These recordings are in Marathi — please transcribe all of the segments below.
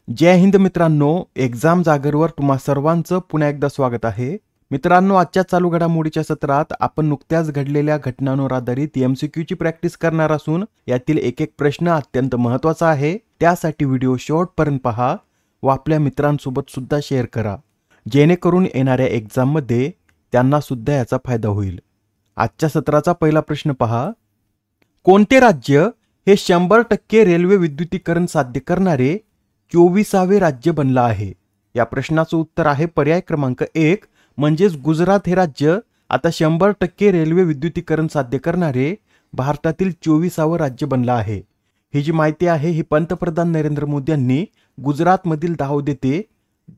जय हिंद मित्रांनो, एक्झाम जागरवर तुम्हा सर्वांचं पुन्हा एकदा स्वागत आहे. मित्रांनो, आजच्या चालू घडामोडीच्या सत्रात आपण नुकत्याच घडलेल्या घटनांवर आधारित MCQ ची प्रॅक्टिस करणार असून यातील एक एक प्रश्न अत्यंत महत्त्वाचा आहे. त्यासाठी व्हिडिओ शेवटपर्यंत पहा व आपल्या मित्रांसोबत सुद्धा शेअर करा, जेणेकरून येणाऱ्या एक्झाम मध्ये त्यांना सुद्धा याचा फायदा होईल. आजच्या सत्राचा पहिला प्रश्न पहा. कोणते राज्य हे 100% रेल्वे विद्युतीकरण साध्य करणारे 24वे राज्य बनला आहे? या प्रश्नाचं उत्तर आहे पर्याय क्रमांक 1 म्हणजेच गुजरात हे राज्य आता 100% रेल्वे विद्युतीकरण साध्य करणारे भारतातील 24वे राज्य बनला आहे. ही जी माहिती आहे ही पंतप्रधान नरेंद्र मोदी यांनी गुजरातमधील दाहोद येथे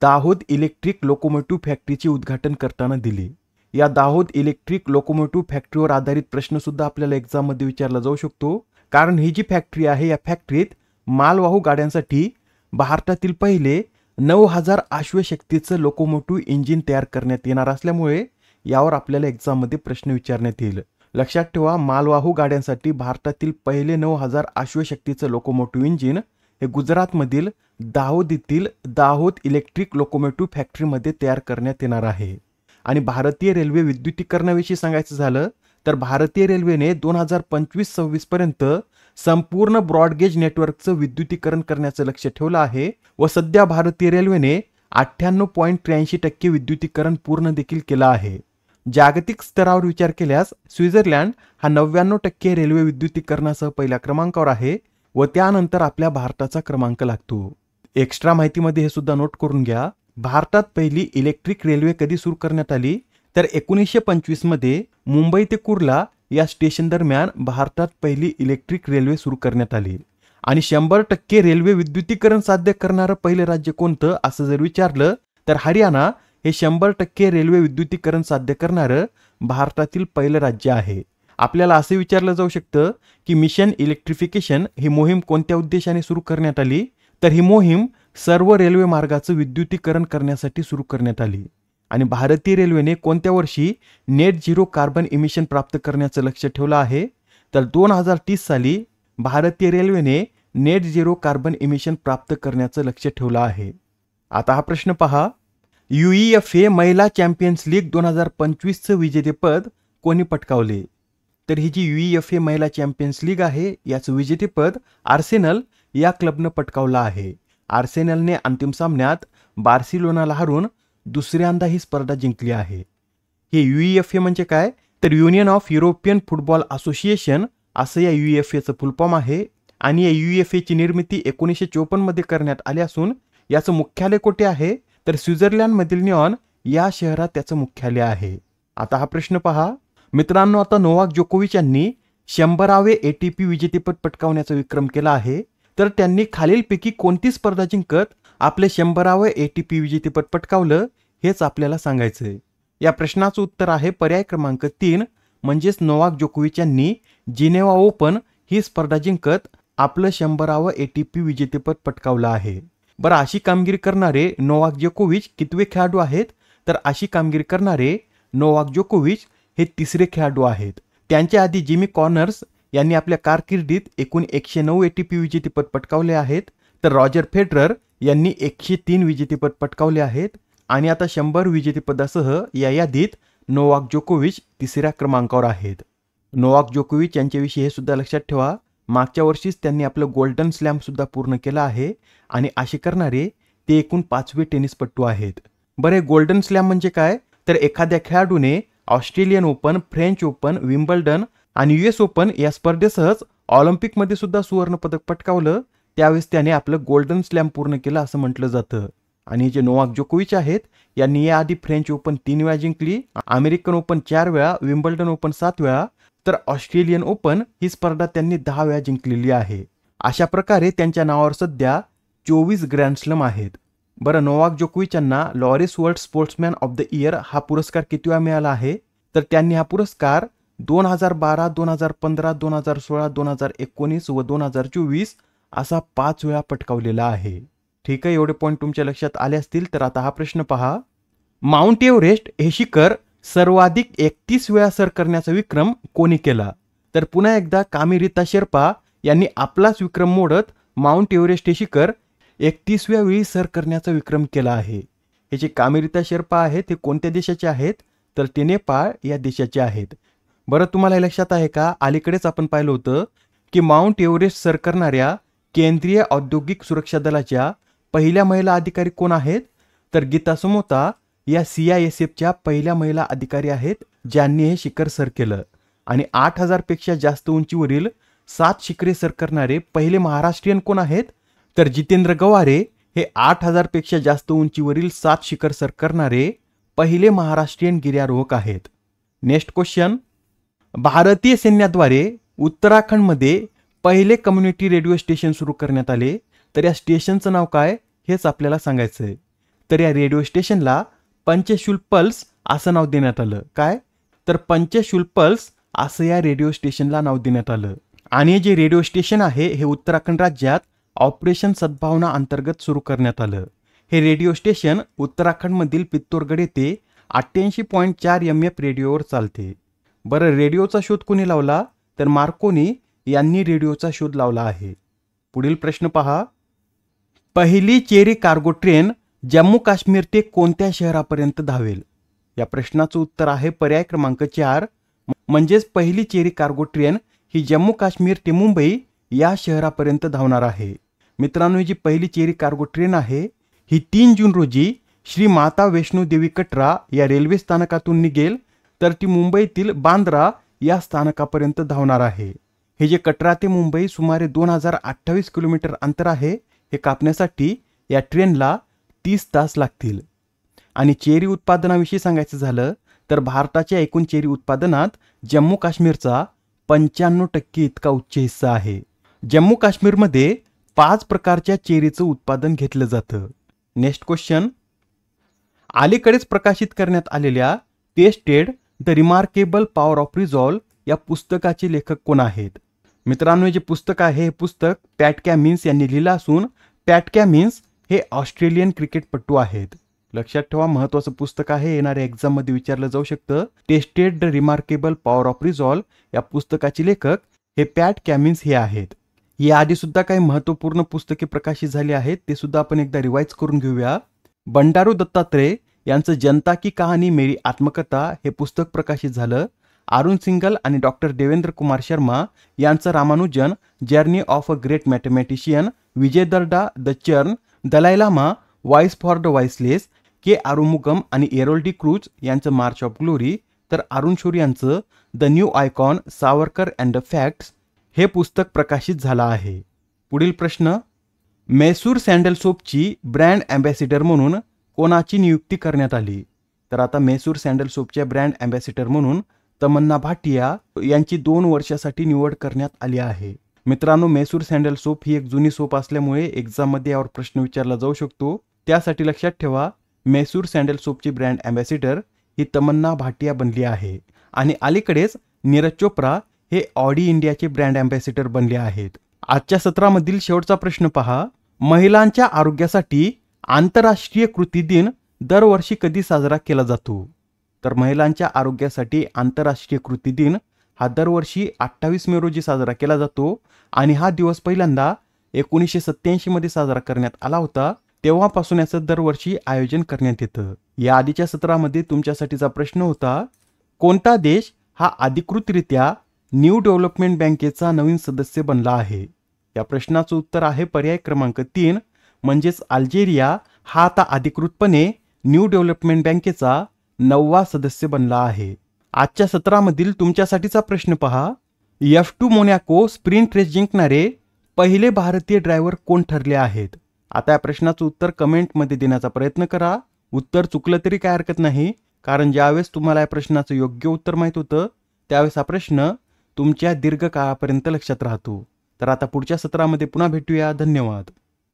दाहोद इलेक्ट्रिक लोकोमोटिव्ह फॅक्टरीचे उद्घाटन करताना दिली. या दाहोद इलेक्ट्रिक लोकोमोटिव्ह फॅक्टरीवर आधारित प्रश्न सुद्धा आपल्याला एक्झाम मध्ये विचारला जाऊ शकतो, कारण ही जी फॅक्टरी आहे या फॅक्टरीत मालवाहू गाड्यांसाठी भारतातील पहिले 9000 अश्वशक्तीचं लोकोमोटिव्ह इंजिन तयार करण्यात येणार असल्यामुळे यावर आपल्याला एक्झाम मध्ये प्रश्न विचारण्यात येईल. लक्षात ठेवा, मालवाहू गाड्यांसाठी भारतातील पहिले 9000 अश्वशक्तीचं लोकोमोटिव्ह इंजिन हे गुजरातमधील दाहोद येथील दाहोद इलेक्ट्रिक लोकोमोटिव्ह फॅक्टरीमध्ये तयार करण्यात येणार आहे. आणि भारतीय रेल्वे विद्युतीकरणाविषयी सांगायचं झालं तर भारतीय रेल्वेने 2025-26 पर्यंत संपूर्ण ब्रॉडगेज नेटवर्कचं विद्युतीकरण करण्याचं लक्ष ठेवलं आहे व सध्या भारतीय रेल्वेने 98.83% विद्युतीकरण पूर्ण देखील केलं आहे. जागतिक स्तरावर विचार केल्यास स्वित्झर्लंड हा 99% रेल्वे विद्युतीकरणासह पहिल्या क्रमांकावर आहे व त्यानंतर आपल्या भारताचा क्रमांक लागतो. एक्स्ट्रा माहितीमध्ये हे सुद्धा नोट करून घ्या. भारतात पहिली इलेक्ट्रिक रेल्वे कधी सुरू करण्यात आली तर 1925 मध्ये मुंबई ते कुर्ला या स्टेशन दरम्यान भारतात पहिली इलेक्ट्रिक रेल्वे सुरू करण्यात आली. आणि 100% रेल्वे विद्युतीकरण साध्य करणारं पहिलं राज्य कोणतं असं जर विचारलं तर हरियाणा हे 100% रेल्वे विद्युतीकरण साध्य करणारं भारतातील पहिलं राज्य आहे. आपल्याला असे विचारलं जाऊ शकतं की मिशन इलेक्ट्रिफिकेशन ही मोहीम कोणत्या उद्देशाने सुरू करण्यात आली, तर ही मोहीम सर्व रेल्वे मार्गाचं विद्युतीकरण करण्यासाठी सुरू करण्यात आली. आणि भारतीय रेल्वेने कोणत्या वर्षी नेट झिरो कार्बन इमिशन प्राप्त करण्याचं लक्ष ठेवलं आहे, तर 2030 साली भारतीय रेल्वेने नेट झिरो कार्बन इमिशन प्राप्त करण्याचं लक्ष ठेवलं आहे. आता हा प्रश्न पहा. UEFA महिला चॅम्पियन्स लीग 2025चं विजेतेपद कोणी पटकावले? तर ही जी UEFA महिला चॅम्पियन्स लीग आहे याचं विजेतेपद आर्सेनल या क्लबनं पटकावलं आहे. आर्सेनलने अंतिम सामन्यात बार्सिलोनाला हरवून दुसऱ्यांदा ही स्पर्धा जिंकली आहे. हे UEFA म्हणजे काय, तर union of European football association असं या UEFAचं फुल फॉर्म आहे. आणि या UEFAची निर्मिती 1954 मध्ये करण्यात आली असून याचं मुख्यालय कुठे आहे, तर स्वित्झर्लंडमधील न्यूयॉर्क या शहरात त्याचं मुख्यालय आहे. आता हा प्रश्न पहा. मित्रांनो, आता नोवाक जोकोविच यांनी 100वे ATP विजेतेपद पटकावण्याचा विक्रम केला आहे. तर त्यांनी खालीलपैकी कोणती स्पर्धा जिंकत आपले 100वे ATP विजेतेपद पटकावलं हेच आपल्याला सांगायचंय. या प्रश्नाचं उत्तर आहे पर्याय क्रमांक 3 म्हणजेच नोवाक जोकोविच यांनी जिनेवा ओपन ही स्पर्धा जिंकत आपलं 100वे ATP विजेतेपद पटकावलं आहे. बरं, अशी कामगिरी करणारे नोवाक जोकोविच कितवे खेळाडू आहेत, तर अशी कामगिरी करणारे नोवाक जोकोविच हे तिसरे खेळाडू आहेत. त्यांच्या आधी जिमी कॉर्नर्स यांनी आपल्या कारकिर्दीत एकूण 109 ATP विजेतेपद पटकावले आहेत. तर रॉजर फेडरर यांनी 103 विजेतेपद पटकावले आहेत. आणि आता 100 विजेतेपदासह या यादीत नोवाक जोकोविच तिसऱ्या क्रमांकावर आहेत. नोवाक जोकोविच यांच्याविषयी हे सुद्धा लक्षात ठेवा, मागच्या वर्षीच त्यांनी आपलं गोल्डन स्लॅम सुद्धा पूर्ण केलं आहे आणि असे करणारे ते एकूण 5वे टेनिसपटू आहेत. बरे, गोल्डन स्लॅम म्हणजे काय, तर एखाद्या खेळाडूने Australian open, French open, Wimbledon आणि US ओपन या स्पर्धेसहच ऑलिम्पिकमध्ये सुद्धा सुवर्ण पदक पटकावलं त्यावेळेस त्याने आपलं गोल्डन स्लॅम पूर्ण केलं असं म्हटलं जातं. आणि जे नोवाक जोकोविच आहेत यांनी याआधी फ्रेंच ओपन 3 वेळा जिंकली, अमेरिकन ओपन 4 वेळा, विम्बल्डन ओपन 7 वेळा, तर ऑस्ट्रेलियन ओपन ही स्पर्धा त्यांनी 10 वेळा जिंकलेली आहे. अशा प्रकारे त्यांच्या नावावर सध्या 24 ग्रँड स्लॅम आहेत. बरं, नोवाक जोकोविच यांना Laureus world sportsman of the year हा पुरस्कार किती वेळा मिळाला आहे, तर त्यांनी हा पुरस्कार 2012, 2015, 2016, 2019 व 2024 असा 5 वेळा पटकावलेला आहे. ठीक आहे, एवढे पॉईंट तुमच्या लक्षात आले असतील. तर आता हा प्रश्न पहा. माउंट एव्हरेस्ट हे शिखर सर्वाधिक 31 वेळा सर करण्याचा विक्रम कोणी केला? तर पुन्हा एकदा कामी रीता शेर्पा यांनी आपलाच विक्रम मोडत माउंट एव्हरेस्ट हे शिखर 31व्या वेळी सर करण्याचा विक्रम केला आहे. हे जे कामिरिता शेर्पा आहेत ते कोणत्या देशाचे आहेत, तर ते नेपाळ या देशाचे आहेत. बरं, तुम्हाला हे लक्षात आहे का, अलीकडेच आपण पाहिलं होतं की माउंट एव्हरेस्ट सर करणाऱ्या केंद्रीय औद्योगिक सुरक्षा दलाच्या पहिल्या महिला अधिकारी कोण आहेत, तर गीता सुमोता या CISFच्या पहिल्या महिला अधिकारी आहेत ज्यांनी हे शिखर सर केलं. आणि 8000 पेक्षा जास्त उंचीवरील 7 शिखरे सर करणारे पहिले महाराष्ट्रीयन कोण आहेत, तर जितेंद्र गवारे हे 8000 पेक्षा जास्त उंचीवरील 7 शिखर सर करणारे पहिले महाराष्ट्रीयन गिर्यारोहक आहेत. नेक्स्ट क्वेश्चन, भारतीय सैन्याद्वारे उत्तराखंडमध्ये पहिले कम्युनिटी रेडिओ स्टेशन सुरू करण्यात आले, तर या स्टेशनचं नाव काय हेच आपल्याला सांगायचं आहे. तर या रेडिओ स्टेशनला पंचशूल पल्स असं नाव देण्यात आलं. काय, तर पंचशूल पल्स असं या रेडिओ स्टेशनला नाव देण्यात आलं. आणि जे रेडिओ स्टेशन आहे हे उत्तराखंड राज्यात ऑपरेशन सद्भावना अंतर्गत सुरू करण्यात आलं. हे रेडिओ स्टेशन उत्तराखंडमधील पित्तोरगड येथे 88.4 MF रेडिओवर चालते. बरं, रेडिओचा शोध कोणी लावला, तर मार्कोनी यांनी रेडिओचा शोध लावला आहे. पुढील प्रश्न पहा, पहिली cherry cargo train Jammu Kashmir ते कोणत्या शहरापर्यंत धावेल. या प्रश्नाचं उत्तर आहे पर्याय क्रमांक 4, म्हणजेच पहिली चेरी कार्गो ट्रेन ही जम्मू काश्मीर ते मुंबई या शहरापर्यंत धावणार आहे. मित्रांनो, ही जी पहिली चेरी कार्गो ट्रेन आहे ही 3 जून रोजी श्री माता वैष्णो देवी कटरा या रेल्वे स्थानकातून निघेल, तर ती मुंबईतील बांद्रा या स्थानकापर्यंत धावणार आहे. हे जे कटरा ते मुंबई सुमारे 2028 किलोमीटर अंतर आहे, हे कापण्यासाठी या ट्रेनला 30 तास लागतील. आणि चेरी उत्पादनाविषयी सांगायचं झालं तर भारताच्या एकूण चेरी उत्पादनात जम्मू काश्मीरचा 95% इतका उच्च हिस्सा आहे. जम्मू काश्मीरमध्ये 5 प्रकारच्या चेरीचं उत्पादन घेतलं जातं. नेक्स्ट क्वेश्चन, अलीकडेच प्रकाशित करण्यात आलेल्या tested the remarkable power of resolve या पुस्तकाचे लेखक कोण आहेत. मित्रांनो, जे पुस्तक आहे हे पुस्तक पॅट कमिन्स यांनी लिहिलं असून पॅट कमिन्स हे ऑस्ट्रेलियन क्रिकेटपटू आहेत. लक्षात ठेवा, महत्त्वाचं पुस्तक आहे, येणाऱ्या एक्झाममध्ये विचारलं जाऊ शकतं. Tested the remarkable power of resolve या पुस्तकाचे लेखक हे पॅट कमिन्स हे आहेत. याआधी सुद्धा काही महत्त्वपूर्ण पुस्तके प्रकाशित झाली आहेत, ते सुद्धा आपण एकदा रिवाइज करून घेऊया. बंडारू दत्तात्रय यांचं जनता की कहाणी मेरी आत्मकथा हे पुस्तक प्रकाशित झालं. अरुण सिंगल आणि डॉक्टर देवेंद्र कुमार शर्मा यांचं Ramanujan journey of a great mathematician, Vijay Darda the churn, Dalai Lama voice for the voiceless, K Arumugam आणि एरोल डी क्रूज यांचं मार्च ऑफ ग्लोरी, तर अरुण शोर यांचं the new icon Savarkar and the facts हे पुस्तक प्रकाशित झालं आहे. पुढील प्रश्न, मैसूर सँडल सोपची ब्रँड अँबॅसिडर म्हणून कोणाची नियुक्ती करण्यात आली. तर आता मैसूर सँडल सोपच्या ब्रँड अँबॅसिडर म्हणून तमन्ना भाटिया यांची 2 वर्षासाठी निवड करण्यात आली आहे. मित्रांनो, मैसूर सँडल सोप ही एक जुनी सोप असल्यामुळे एक्झाममध्ये यावर प्रश्न विचारला जाऊ शकतो. त्यासाठी लक्षात ठेवा, मैसूर सँडल सोपची ब्रँड अँबॅसिडर ही तमन्ना भाटिया बनली आहे. आणि अलीकडेच नीरज चोप्रा हे ऑडी इंडियाचे ब्रँड अँबॅसिडर बनले आहेत. आजच्या सत्रामधील शेवटचा प्रश्न पहा, महिलांच्या आरोग्यासाठी आंतरराष्ट्रीय कृती दिन दरवर्षी कधी साजरा केला जातो. तर महिलांच्या आरोग्यासाठी आंतरराष्ट्रीय कृती दिन हा दरवर्षी 28 मे रोजी साजरा केला जातो. आणि हा दिवस पहिल्यांदा 1987 मध्ये साजरा करण्यात आला होता. तेव्हापासून याचं दरवर्षी आयोजन करण्यात येतं. या आधीच्या सत्रामध्ये तुमच्यासाठीचा प्रश्न होता, कोणता देश हा अधिकृतरित्या न्यू डेव्हलपमेंट बँकेचा नवीन सदस्य बनला आहे. या प्रश्नाचं उत्तर आहे पर्याय क्रमांक 3, म्हणजेच अल्जेरिया हा आता अधिकृतपणे न्यू डेव्हलपमेंट बँकेचा 9वा सदस्य बनला आहे. आजच्या सत्रामधील तुमच्यासाठीचा प्रश्न पहा, F2 मोनॅको स्प्रिंट रेस जिंकणारे पहिले भारतीय ड्रायव्हर कोण ठरले आहेत. आता या प्रश्नाचं उत्तर कमेंटमध्ये देण्याचा प्रयत्न करा. उत्तर चुकलं तरी काय हरकत नाही, कारण ज्यावेळेस तुम्हाला या प्रश्नाचं योग्य उत्तर माहीत होतं त्यावेळेस हा प्रश्न तुमच्या दीर्घकाळापर्यंत लक्षात राहतो. तर आता पुढच्या सत्रामध्ये पुन्हा भेटूया. धन्यवाद.